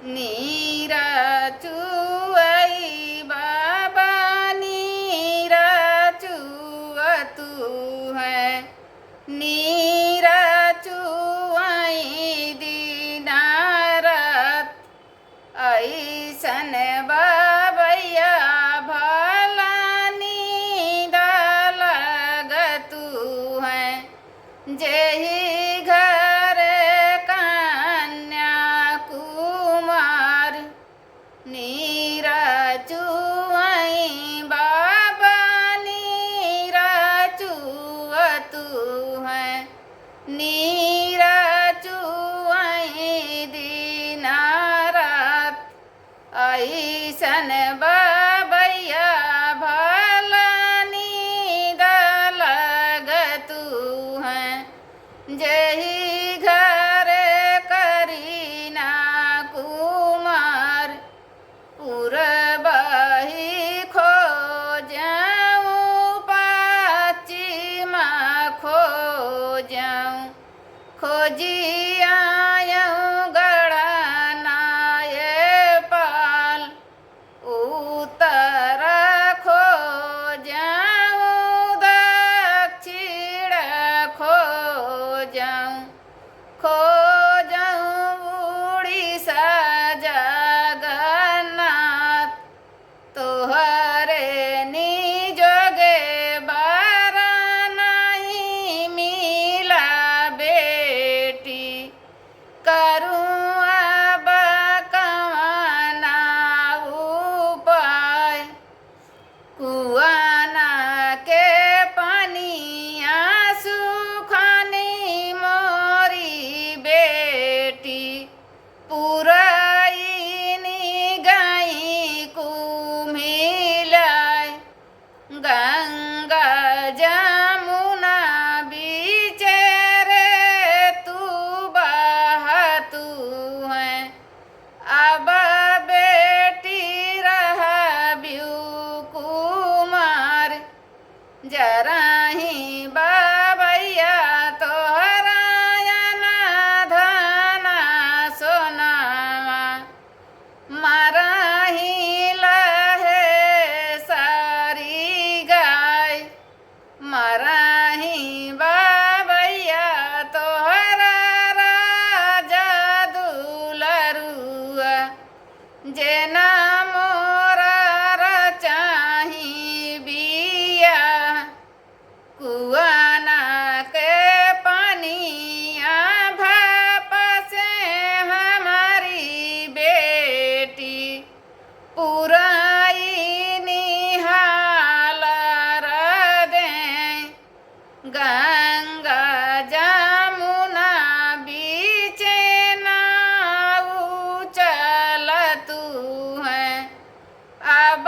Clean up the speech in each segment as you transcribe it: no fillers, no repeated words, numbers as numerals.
नीरा चुआई बाबा नीरा चुआ तू है नीरा चुआई दीना रात ऐसन बाबैया भला नींद लगतू है जेहि घर कन्या कुमार नीरा चुआई बाबा नीरा चुआ तू है नीरा चुआई दीना रात ऐसन बाबैया भला नींद लगतू है जेहि घर करीना कुमार पूरबही खोजऊँ पश्चिमा खोजऊँ खोजी आयऊँ गढ़नाय पाल उत्तर खोजऊँ दक्षिण खोजऊँ खोजऊँ उड़ीसा जगन्नाथ तोहरे निजोगे बारा नहीं मिला बेटी करूँ अब कवना उपाय कुआना के पनिया सुखानी मोरी बेटी पुराइनी गई कुम्हिलाय गंगा जमुना बीचे रे तू बहतू है अब बेटी रहा ब्यू कुमार जराही बाबैया तोहरा धना सोनावा माराही लहे सारी गाय माराही बाबैया तोहरा राजा दुलरुआ जेना मोरा रचाही बिया कुआना के पनिया भाप से हमारी बेटी पुराई निहाल दे गंगा जमुना बीचे नाऊ चलतू है अब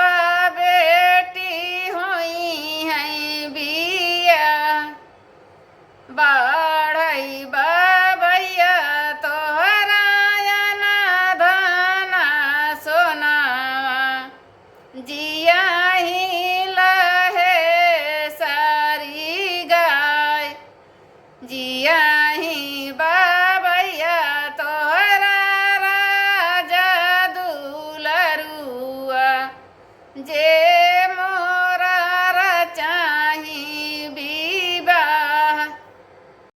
बेटी होई है बिया बढ़ई बाबैया तोहरा धना सोनावा जिया